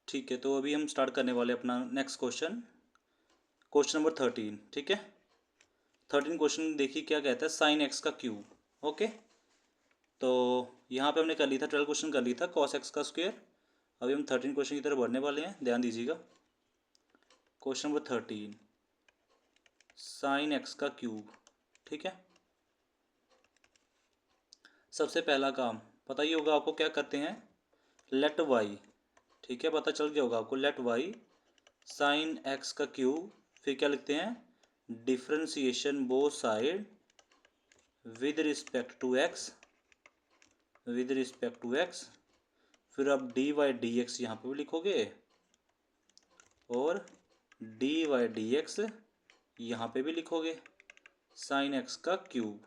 ठीक है, तो अभी हम स्टार्ट करने वाले अपना नेक्स्ट क्वेश्चन, क्वेश्चन नंबर 13। ठीक है, 13 क्वेश्चन देखिए क्या कहता है, साइन एक्स का क्यूब। ओके, तो यहाँ पे हमने कर ली था 12 क्वेश्चन कर ली था कॉस एक्स का स्क्वायर। अभी हम 13 क्वेश्चन की तरफ बढ़ने वाले हैं, ध्यान दीजिएगा। क्वेश्चन नंबर 13, साइन एक्स का क्यूब। ठीक है, सबसे पहला काम पता ही होगा आपको, क्या करते हैं, लेट वाई। ठीक है, पता चल गया होगा आपको, लेट वाई साइन एक्स का क्यूब। फिर क्या लिखते हैं, differentiation both side with respect to X, with respect to X. फिर आप डी वाई डी एक्स यहाँ पर भी लिखोगे और डी वाई डी एक्स यहाँ पे भी लिखोगे, साइन एक्स का क्यूब।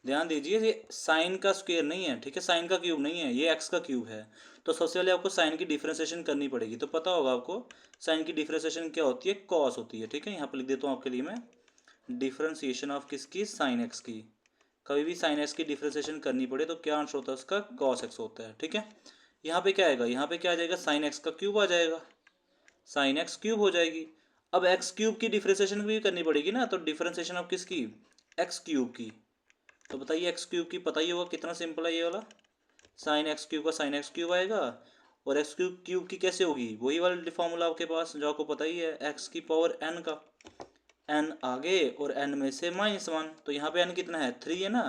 ध्यान दीजिए, ये साइन का स्क्वायर नहीं है, ठीक है, साइन का क्यूब नहीं है, ये एक्स का क्यूब है। तो सबसे पहले आपको साइन की डिफ्रेंसिएशन करनी पड़ेगी। तो पता होगा आपको साइन की डिफ्रेंसिएशन क्या होती है, कॉस होती है। ठीक है, यहाँ पर लिख देता हूँ आपके लिए मैं, डिफ्रेंसिएशन ऑफ किसकी, साइन एक्स की। कभी भी साइन एक्स की डिफ्रेंसिएशन करनी पड़े तो क्या आंसर होता है उसका, कॉस एक्स होता है। ठीक है, यहाँ पे क्या आएगा, यहाँ पे क्या आ जाएगा, साइन एक्स का क्यूब आ जाएगा, साइन एक्स क्यूब हो जाएगी। अब एक्स क्यूब की डिफ्रेंसिएशन भी करनी पड़ेगी ना, तो डिफ्रेंसिएशन ऑफ किसकी, एक्स क्यूब की। तो बताइए एक्स क्यूब की, पता ही होगा कितना सिंपल है ये वाला, साइन एक्स क्यूब का साइन एक्स क्यूब आएगा। और एक्स क्यूब क्यूब की कैसे होगी, वही वाला फॉर्मूला आपके पास जो आपको पता ही है, एक्स की पावर एन का, एन आगे और एन में से -1। तो यहाँ पे एन कितना है, 3 है ना,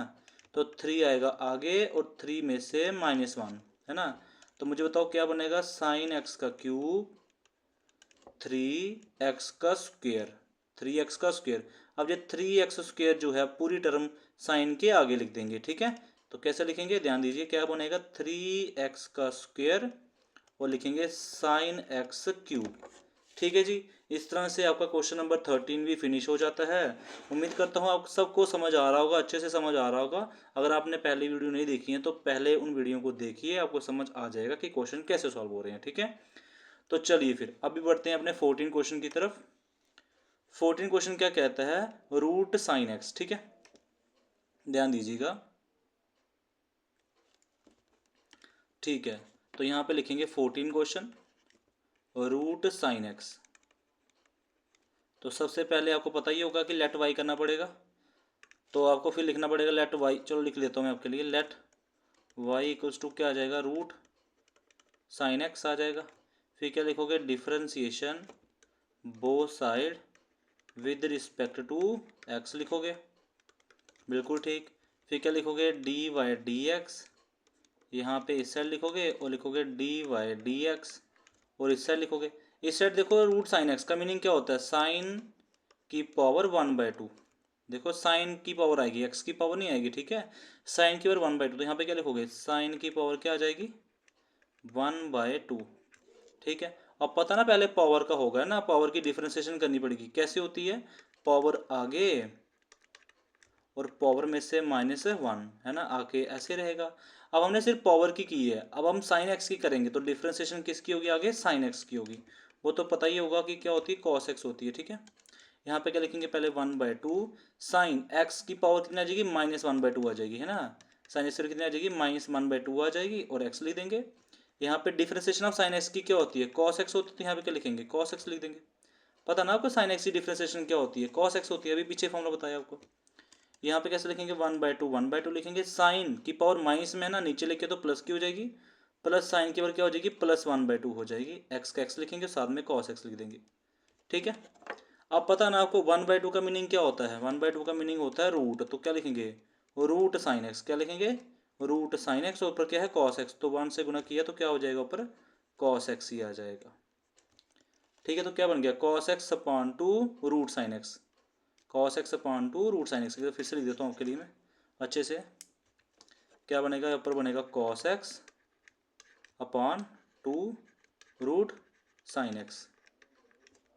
तो 3 आएगा आगे और 3 में से -1 है ना। तो मुझे बताओ क्या बनेगा, साइन एक्स का क्यूब 3x का स्क्वायर, 3x का स्क्वायर। अब ये 3x स्क्वायर जो है पूरी टर्म साइन के आगे लिख देंगे। ठीक है, तो कैसे लिखेंगे, ध्यान दीजिए, क्या बनेगा, 3x का स्क्वायर और लिखेंगे साइन एक्स क्यूब। ठीक है जी, इस तरह से आपका क्वेश्चन नंबर 13 भी फिनिश हो जाता है। उम्मीद करता हूँ आप सबको समझ आ रहा होगा, अच्छे से समझ आ रहा होगा। अगर आपने पहली वीडियो नहीं देखी है तो पहले उन वीडियो को देखिए, आपको समझ आ जाएगा कि क्वेश्चन कैसे सॉल्व हो रहे हैं। ठीक है, तो चलिए फिर अभी बढ़ते हैं अपने 14 क्वेश्चन की तरफ। 14 क्वेश्चन क्या कहता है, रूट साइन एक्स। ठीक है, ध्यान दीजिएगा। ठीक है, तो यहाँ पे लिखेंगे 14 क्वेश्चन रूट साइन एक्स। तो सबसे पहले आपको पता ही होगा कि लेट वाई करना पड़ेगा, तो आपको फिर लिखना पड़ेगा लेट वाई। चलो लिख लेता हूँ मैं आपके लिए, लेट वाई इक्वल्स टू क्या आ जाएगा, रूट साइन एक्स आ जाएगा। फिर क्या लिखोगे, differentiation both side with respect to X लिखोगे, बिल्कुल ठीक। फिर क्या लिखोगे, डी वाई डी एक्स, यहाँ पे इस साइड लिखोगे और लिखोगे डी वाई डी एक्स, और इस साइड लिखोगे। इस साइड देखो, रूट साइन एक्स का मीनिंग क्या होता है, साइन की पावर 1/2। देखो साइन की पावर आएगी, एक्स की पावर नहीं आएगी। ठीक है, साइन की पावर 1/2, तो यहाँ पे क्या लिखोगे, साइन की पावर क्या आ जाएगी, 1/2। ठीक है, अब पता ना पहले पावर का होगा ना, पावर की डिफ्रेंसिएशन करनी पड़ेगी। कैसे होती है, पावर आगे और पावर में से -1 है ना, आके ऐसे रहेगा। अब हमने सिर्फ पावर की है, अब हम साइन एक्स की करेंगे तो डिफ्रेंसिएशन किसकी होगी, आगे साइन एक्स की होगी। वो तो पता ही होगा कि क्या होती है, कॉस एक्स होती है। ठीक है, यहाँ पे क्या लिखेंगे, पहले 1/2 साइन एक्स की पावर कितनी आ जाएगी, -1/2 आ जाएगी, है ना। साइन एक्स कितनी आ जाएगी, -1/2 आ जाएगी, और एक्स लिख देंगे। यहाँ पे डिफ्रेंसिएशन ऑफ साइन एक्स की क्या होती है, कॉस एक्स होती है, तो यहाँ पे क्या लिखेंगे, कॉस एक्स लिख देंगे। पता ना आपको साइन एक्स की डिफ्रेंसिएशन क्या होती है, कॉस एक्स होती है, अभी पीछे फॉर्मूला बताया आपको। यहाँ पे कैसे लिखेंगे, 1/2 लिखेंगे, साइन की पावर माइनस में है ना, नीचे लिखे तो प्लस की हो जाएगी, प्लस साइन की पावर क्या हो जाएगी, +1/2 हो जाएगी। एक्स का एक्स लिखेंगे, साथ में कॉस एक्स लिख देंगे। ठीक है, अब पता ना आपको 1/2 का मीनिंग क्या होता है, 1/2 का मीनिंग होता है रूट, तो क्या लिखेंगे, रूट साइन एक्स। क्या लिखेंगे, रूट साइन एक्स, ऊपर क्या है, कॉस एक्स, तो 1 से गुना किया तो क्या हो जाएगा, ऊपर कॉस एक्स ही आ जाएगा। ठीक है, तो क्या बन गया, cos X upon 2 root sine X, cos X upon 2 root sine X. फिर से लिख देता हूँ आपके लिए मैं अच्छे से, क्या बनेगा, ऊपर बनेगा cos X upon 2 root sine X.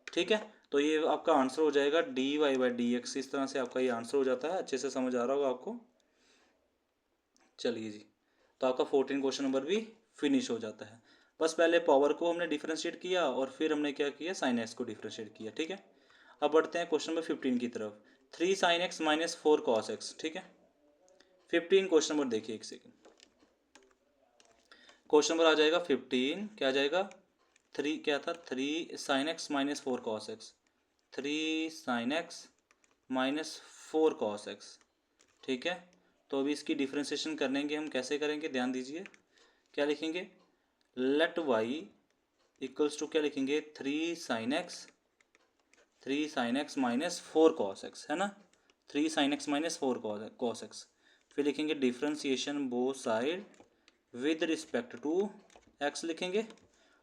ठीक है, तो ये आपका आंसर हो जाएगा dy/dx। इस तरह से आपका ये आंसर हो जाता है, अच्छे से समझ आ रहा होगा आपको। चलिए जी, तो आपका 14 क्वेश्चन नंबर भी फिनिश हो जाता है। बस पहले पावर को हमने डिफ्रेंशिएट किया और फिर हमने क्या किया, साइन एक्स को डिफ्रेंशिएट किया। ठीक है, अब बढ़ते हैं क्वेश्चन नंबर 15 की तरफ, 3 sin x - 4 cos x। ठीक है, 15 क्वेश्चन नंबर देखिए, एक सेकेंड। क्वेश्चन नंबर आ जाएगा 15, क्या आ जाएगा, 3 क्या था, 3 sine X minus 4 cos x, 3 sine X minus 4 cos x. ठीक है, तो अभी इसकी डिफ्रेंशिएशन करेंगे हम, कैसे करेंगे ध्यान दीजिए। क्या लिखेंगे, लेट वाई इक्वल्स टू क्या लिखेंगे, 3 sine X minus 4 cos X, है ना, 3 sine X minus 4 cos X. फिर लिखेंगे differentiation both side with respect to X लिखेंगे,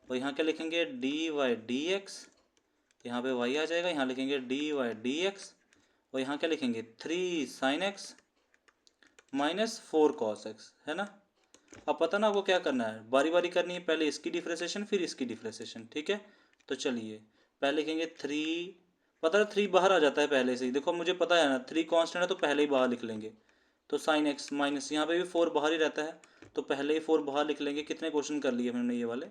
और यहाँ क्या लिखेंगे, डी वाई डी एक्स, यहाँ पे वाई आ जाएगा, यहाँ लिखेंगे डी वाई डी एक्स, और यहाँ क्या लिखेंगे 3 sine X minus 4 cos X, है ना। अब पता ना आपको क्या करना है, बारी बारी करनी है, पहले इसकी डिफ्रेंशिएशन फिर इसकी डिफ्रेंशिएशन। ठीक है, तो चलिए पहले लिखेंगे 3, पता है 3 बाहर आ जाता है पहले से ही, देखो मुझे पता है ना 3 कांस्टेंट है तो पहले ही बाहर लिख लेंगे। तो साइन एक्स माइनस, यहाँ पे भी 4 बाहर ही रहता है तो पहले ही 4 बाहर लिख लेंगे। कितने क्वेश्चन कर लिए हमने ये वाले,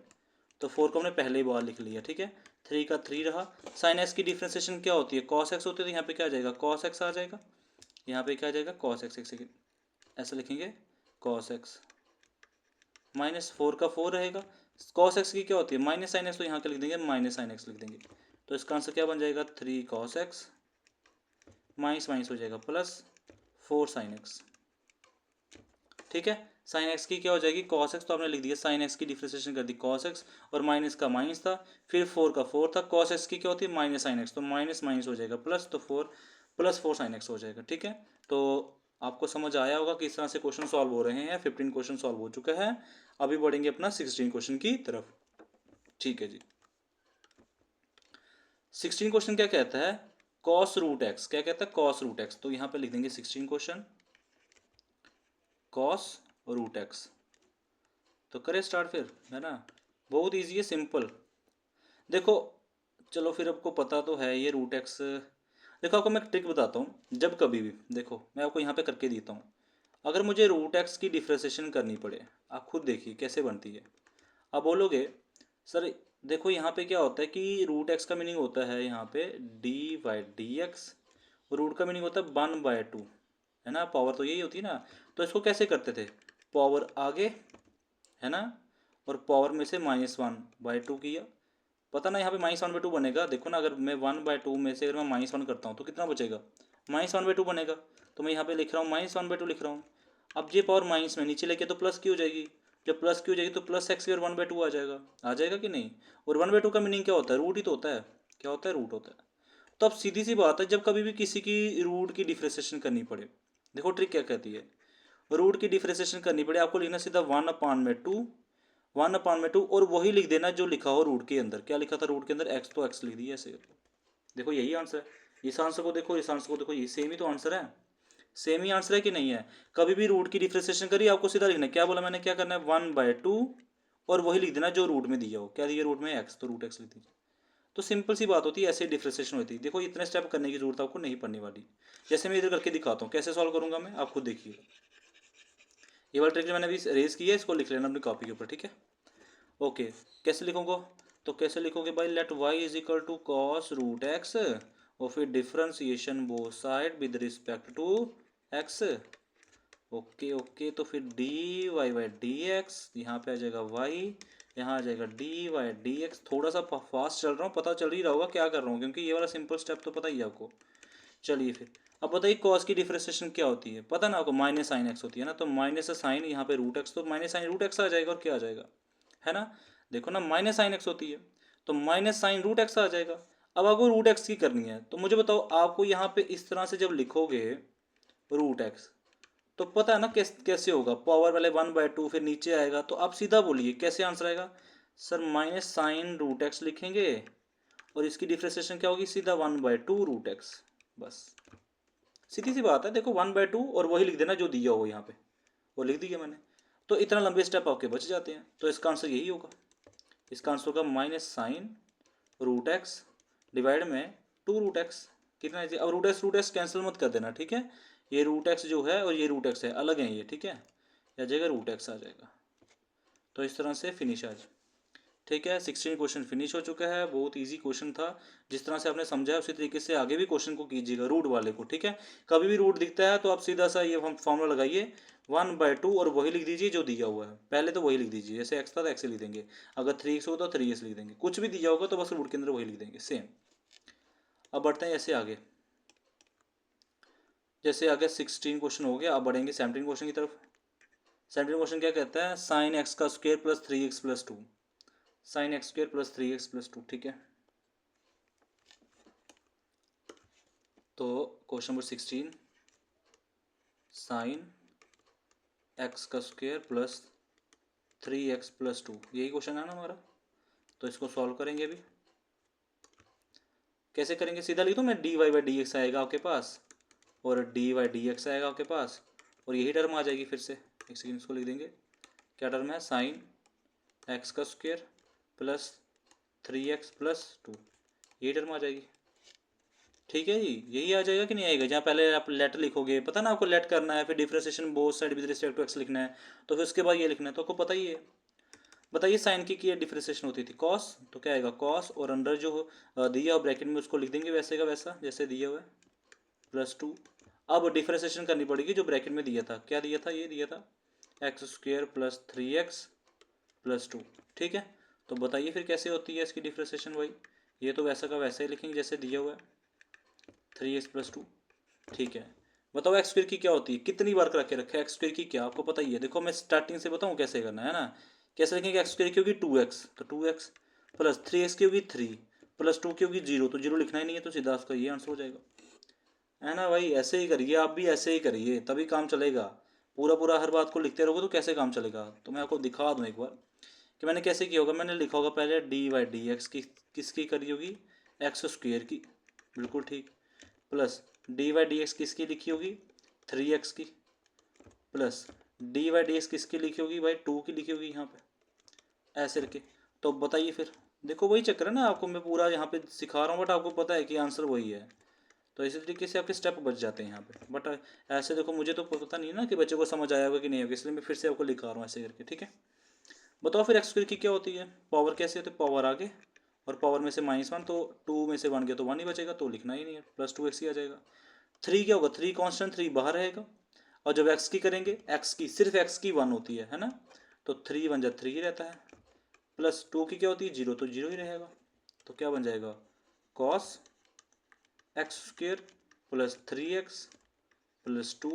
तो 4 को हमने पहले ही बाहर लिख लिया। ठीक है, 3 का 3 रहा। साइन एक्स की डिफ्रेंशिएशन क्या होती है, कॉस एक्स होती है, तो यहाँ पे क्या आ जाएगा, कॉस एक्स आ जाएगा, यहाँ पे क्या आ जाएगा, कॉस एक्स, एक सेकेंड ऐसे लिखेंगे, कॉस एक्स माइनस 4 का 4 रहेगा। कॉस एक्स की क्या होती है, माइनस साइन एक्स, तो यहाँ क्या लिख देंगे, माइनस साइन एक्स लिख देंगे। तो इसका आंसर क्या बन जाएगा, 3 कॉस एक्स माइनस माइनस हो जाएगा प्लस 4 साइन एक्स। ठीक है, साइन एक्स की क्या हो जाएगी, कॉस एक्स, तो आपने लिख दिया, साइन एक्स की डिफ्रेंशिएशन कर दी कॉस एक्स, और माइनस का माइनस था, फिर 4 का 4 था, कॉस एक्स की क्या होती है, माइनस साइन एक्स, तो माइनस माइनस हो जाएगा प्लस, तो 4 प्लस 4 साइन एक्स हो जाएगा। ठीक है, तो आपको समझ आया होगा कि इस तरह से क्वेश्चन सॉल्व हो रहे हैं। 15 क्वेश्चन सॉल्व हो चुका है, अभी बढ़ेंगे अपना 16 क्वेश्चन की तरफ। ठीक है जी, 16 क्वेश्चन क्या कहता है, कॉस रूट एक्स, क्या कहता है, कॉस रूट एक्स। तो यहाँ पे लिख देंगे 16 क्वेश्चन कॉस रूट एक्स। तो करें स्टार्ट फिर, है ना, बहुत इजी है, सिंपल। देखो चलो फिर, आपको पता तो है ये रूट एक्स। देखो आपको मैं एक ट्रिक बताता हूँ, जब कभी भी देखो मैं आपको यहाँ पे करके देता हूँ, अगर मुझे रूट एक्स की डिफ्रेंशिएशन करनी पड़े, आप खुद देखिए कैसे बनती है। आप बोलोगे सर देखो यहाँ पे क्या होता है कि रूट एक्स का मीनिंग होता है यहाँ पे D by D X, root का मीनिंग होता है 1/2, है ना, पावर तो यही होती है ना। तो इसको कैसे करते थे, पावर आगे, है ना, और पावर में से -1/2 किया। पता ना यहाँ पे -1/2 बनेगा, देखो ना, अगर मैं 1/2 में से अगर मैं -1 करता हूँ तो कितना बचेगा, -1/2 बनेगा। तो मैं यहाँ पे लिख रहा हूँ -1/2 लिख रहा हूँ। अब ये पावर माइनस में नीचे लेके तो प्लस की हो जाएगी, जब प्लस की हो जाएगी तो प्लस एक्स और 1/2 आ जाएगा कि नहीं। और 1/2 का मीनिंग क्या होता है, रूट ही तो होता है, क्या होता है, रूट होता है। तो अब सीधी सी बात है, जब कभी भी किसी की रूट की डिफ्रेंशिएशन करनी पड़े, देखो ट्रिक क्या कहती है, रूट की डिफ्रेंशिएशन करनी पड़े, आपको लिखना सीधा 1/2, 1/2, और वही लिख देना जो लिखा हो रूट के अंदर। क्या लिखा था रूट के अंदर, एक्स, तो एक्स लिख दिया ऐसे। देखो यही आंसर है, इस आंसर को देखो, इस आंसर को देखो, ये सेम ही तो आंसर है, सेम ही आंसर है कि नहीं है। कभी भी रूट की डिफ्रेंशिएशन करिए, आपको सीधा लिखना है, क्या बोला मैंने, क्या करना है, 1/2, और वही लिख देना जो रूट में दिया हो। क्या दिया रूट में, एक्स, तो रूट एक्स लिख दीजिए। तो सिंपल सी बात होती है, ऐसे डिफ्रेंशिएशन होती है। देखो इतने स्टेप करने की जरूरत आपको नहीं पड़ने वाली। जैसे मैं इधर करके दिखाता हूँ, कैसे सॉल्व करूंगा मैं, आप खुद देखिए। ये वाला ट्रिक जो मैंने अभी रेज किया है, इसको लिख लेना अपनी कॉपी के ऊपर, ठीक है। ओके, कैसे लिखूंगा, तो कैसे लिखोगे भाई, let Y is equal to cos root X, और फिर differentiation both side with respect to X. Okay okay, तो फिर D Y by D X, यहाँ पे आ जाएगा वाई, यहाँ आ जाएगा डी वाई डी एक्स। थोड़ा सा फास्ट चल रहा हूँ, पता चल ही रहा होगा क्या कर रहा हूँ, क्योंकि ये वाला सिंपल स्टेप तो पता ही है आपको। चलिए फिर, अब बताइए कॉस की डिफ्रेंशिएशन क्या होती है, पता ना आपको, माइनस साइन एक्स होती है ना, तो माइनस साइन यहाँ पे रूट एक्स, तो माइनस साइन रूट एक्स आ जाएगा, और क्या आ जाएगा, है ना। देखो ना, माइनस साइन एक्स होती है तो माइनस साइन रूट एक्स आ जाएगा। अब आपको रूट एक्स की करनी है, तो मुझे बताओ, आपको यहाँ पे इस तरह से जब लिखोगे रूट एक्स, तो पता है ना कैसे होगा, पावर वाले 1/2, फिर नीचे आएगा, तो आप सीधा बोलिए कैसे आंसर आएगा, sir minus sine root X लिखेंगे, और इसकी डिफ्रेंशिएशन क्या होगी, सीधा 1/2 रूट एक्स। बस सीधी सी बात है, देखो 1/2 और वही लिख देना जो दिया हो यहाँ पे, वो लिख दिया मैंने। तो इतना लंबे स्टेप आपके बच जाते हैं, तो इसका आंसर यही होगा। इसका आंसर होगा minus sine root X divide में 2 रूट एक्स। कितना है, अब रूट एक्स कैंसिल मत कर देना, ठीक है। ये रूट एक्स जो है और ये रूट एक्स है, अलग है ये, ठीक है, आ जाएगा रूट एक्स आ जाएगा। तो इस तरह से फिनिश आज, ठीक है, 16 क्वेश्चन फिनिश हो चुका है। बहुत इजी क्वेश्चन था, जिस तरह से आपने समझा है उसी तरीके से आगे भी क्वेश्चन को कीजिएगा, रूट वाले को। ठीक है, कभी भी रूट दिखता है तो आप सीधा सा ये फॉर्मूला लगाइए 1/2 और वही लिख दीजिए जो दिया हुआ है। पहले तो वही लिख दीजिए, जैसे एक्स था तो एक्स लिख देंगे, अगर 3x हो तो 3x लिख देंगे, कुछ भी दिया होगा तो बस रूट के अंदर वही लिख देंगे, सेम। अब बढ़ते हैं ऐसे आगे, जैसे आगे 16 क्वेश्चन हो गया, अब बढ़ेंगे 17 क्वेश्चन की तरफ। 17 क्वेश्चन क्या कहता है, साइन एक्स का square plus 3x plus 2, sine x square plus 3x plus 2। ठीक है, तो क्वेश्चन नंबर 16, साइन एक्स का स्क्वायर प्लस 3x प्लस 2, यही क्वेश्चन है ना हमारा। तो इसको सॉल्व करेंगे अभी। कैसे करेंगे, सीधा लिख दो मैं, dy बाई डी एक्स आएगा आपके पास और dy बाई डी एक्स आएगा आपके पास, और यही टर्म आ जाएगी फिर से। एक सेकेंड, इसको लिख देंगे, क्या टर्म है, साइन एक्स का स्क्वायर प्लस 3x प्लस 2, यही टर्म आ जाएगी। ठीक है जी, यही आ जाएगा कि नहीं आएगा। जहाँ पहले आप लेट लिखोगे, पता ना आपको लेट करना है, फिर differentiation both side with respect to X लिखना है, तो फिर उसके बाद ये लिखना है, तो आपको पता ही है। बताइए साइन की डिफरेंशिएशन होती थी कॉस, तो क्या आएगा कॉस, और अंडर जो दिया हुआ ब्रैकेट में उसको लिख देंगे वैसे का वैसा जैसे दिया हुआ है, प्लस 2। अब डिफरेंशिएशन करनी पड़ेगी जो ब्रैकेट में दिया था, क्या दिया था, ये दिया था x square plus 3x plus 2। ठीक है, तो बताइए फिर कैसे होती है इसकी डिफरेंशिएशन भाई। ये तो वैसा का वैसा ही लिखेंगे जैसे दिया हुआ है, 3x प्लस 2। ठीक है, बताओ एक्स स्क्वायर की क्या होती है, कितनी बार करके रखा है एक्स स्क्वायर की, क्या आपको पता ही है। देखो मैं स्टार्टिंग से बताऊँ कैसे करना है ना। कैसे लिखेंगे, एक्स स्क्वायर की होगी 2x, तो 2x प्लस 3x की होगी 3 प्लस 2 की होगी 0, तो 0 लिखना ही नहीं है, तो सीधा उसका ये आंसर हो जाएगा, है ना भाई। ऐसे ही करिए, आप भी ऐसे ही करिए, तभी काम चलेगा। पूरा पूरा हर बात को लिखते रहोगे तो कैसे काम चलेगा। तो मैं आपको दिखा दूँ एक बार कि मैंने कैसे किया होगा। मैंने लिखा होगा पहले डी बाई डी एक्स की, किसकी करी होगी, एक्स स्क्वायर की, बिल्कुल ठीक, plus D by D x किसकी लिखी होगी, 3x की, plus D by D x किसकी लिखी होगी भाई, 2 की लिखी होगी यहाँ पे, ऐसे करके। तो बताइए फिर, देखो वही चक्कर है ना, आपको मैं पूरा यहाँ पे सिखा रहा हूँ बट आपको पता है कि आंसर वही है, तो इसी तरीके से आपके स्टेप बच जाते हैं यहाँ पे। बट ऐसे देखो, मुझे तो पता नहीं ना कि बच्चे को समझ आया होगा कि नहीं होगा, इसलिए मैं फिर से आपको लिखा रहा हूँ ऐसे करके। ठीक है, बताओ फिर एक्स स्क्वायर की क्या होती है, पावर कैसे होती है, पावर आगे और पावर में से -1, तो 2 में से 1 गया तो 1 ही बचेगा, तो लिखना ही नहीं है, प्लस 2x ही आ जाएगा। 3 क्या होगा, 3 कांस्टेंट, 3 बाहर रहेगा, और जब एक्स की करेंगे, एक्स की सिर्फ एक्स की 1 होती है ना, तो 3 बन जाए 3 ही रहता है, प्लस 2 की क्या होती है 0, तो 0 ही रहेगा, तो क्या बन जाएगा cos x square plus 3x plus 2,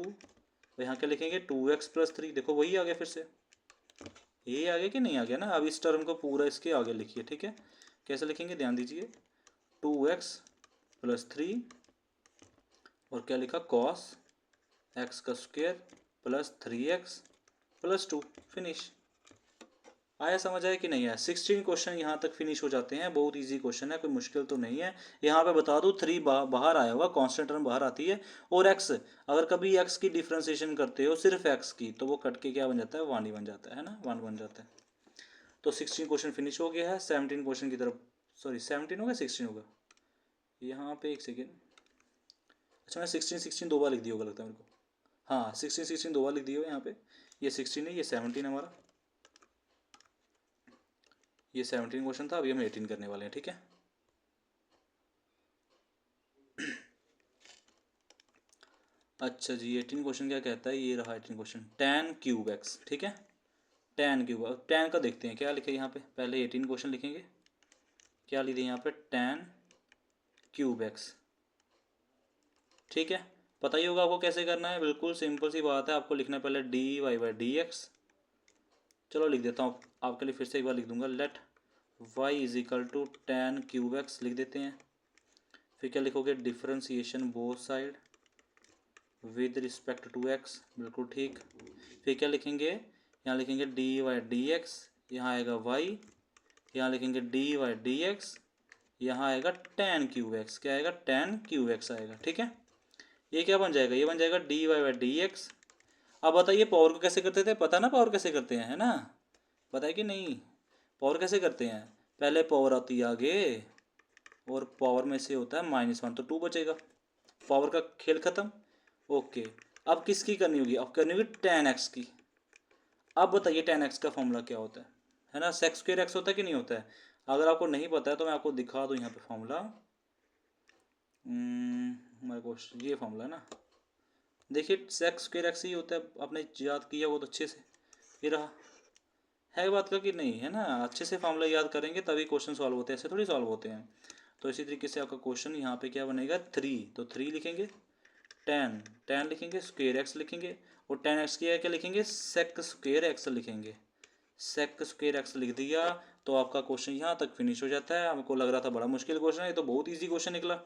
यहाँ क्या लिखेंगे 2x प्लस 3, देखो वही आ गया फिर से, ये आ गया कि नहीं आ गया ना। अब इस टर्म को पूरा इसके आगे लिखिए। ठीक है, कैसे लिखेंगे ध्यान दीजिए, 2x प्लस 3 और क्या लिखा कॉस एक्स का square plus 3x plus 2, finish. आया, समझ आया कि नहीं आया। 16 क्वेश्चन यहाँ तक फिनिश हो जाते हैं, बहुत इजी क्वेश्चन है, कोई मुश्किल तो नहीं है। यहाँ पे बता दूँ 3 बाहर आया हुआ, कांस्टेंट टर्म बाहर आती है, और x, अगर कभी x की डिफ्रेंसिएशन करते हो सिर्फ x की, तो वो कट के क्या बन जाता है, 1 ही बन जाता है ना, 1 बन जाता है। तो 16 क्वेश्चन फिनिश हो गया है। 17 क्वेश्चन की तरफ, सॉरी 17 होगा 16 होगा यहाँ पे, एक सेकेंड, अच्छा मैं 16 दो बार लिख दिया होगा लगता है मेरे को, हाँ 16 दो बार लिख दिया हो यहाँ पे, ये 16 है, ये 17 हमारा, ये 17 क्वेश्चन था, अभी हम 18 करने वाले हैं। ठीक है, अच्छा जी 18 क्वेश्चन क्या कहता है, ये रहा 18 क्वेश्चन, tan क्यूब एक्स। ठीक है, tan क्यूब, अब tan का देखते हैं क्या लिखे यहाँ पे, पहले 18 क्वेश्चन लिखेंगे, क्या लिखे यहाँ पे tan क्यूब एक्स। ठीक है, पता ही होगा आपको कैसे करना है, बिल्कुल सिंपल सी बात है, आपको लिखना है पहले D Y by D X, चलो लिख देता हूँ आपके लिए, फिर से एक बार लिख दूंगा, let y is equal to ten cube X लिख देते हैं। फिर क्या लिखोगे, differentiation both side with respect to X, बिल्कुल ठीक। फिर क्या लिखेंगे, यहाँ लिखेंगे डी वाई डी एक्स, यहाँ आएगा y, यहाँ लिखेंगे डी वाई डी एक्स, यहाँ आएगा टेन क्यूब एक्स, क्या आएगा टेन क्यूब एक्स आएगा। ठीक है, ये क्या बन जाएगा, ये बन जाएगा D Y by D X. अब बताइए पावर को कैसे करते थे, पता ना पावर कैसे करते हैं, है ना, पता है कि नहीं, पावर कैसे करते हैं, पहले पावर आती है आगे, और पावर में से होता है -1, तो 2 बचेगा, पावर का खेल खत्म। ओके, अब किसकी करनी होगी, अब करनी होगी tan x की। अब बताइए tan x का फॉर्मूला क्या होता है ना। सेक स्क्वायर एक्स होता है कि नहीं होता है। अगर आपको नहीं पता है तो मैं आपको दिखा दूँ यहाँ पे फॉर्मूला। मेरे को ये फॉर्मूला है ना, देखिए सेक स्क्वायर एक्स ही होता है, आपने याद किया वो तो अच्छे से। ये रहा, है बात का कि नहीं, है ना। अच्छे से फॉर्मूला याद करेंगे तभी क्वेश्चन सॉल्व होते हैं, ऐसे थोड़ी सॉल्व होते हैं। तो इसी तरीके से आपका क्वेश्चन यहाँ पे क्या बनेगा, 3, तो 3 लिखेंगे, 10 लिखेंगे, स्क्वायर एक्स लिखेंगे, और 10x की क्या लिखेंगे, सेक स्क्वायर एक्स लिखेंगे। सेक स्क्वायर एक्स लिख दिया तो आपका क्वेश्चन यहाँ तक फिनिश हो जाता है। हमको लग रहा था बड़ा मुश्किल क्वेश्चन है, ये तो बहुत ईजी क्वेश्चन निकला,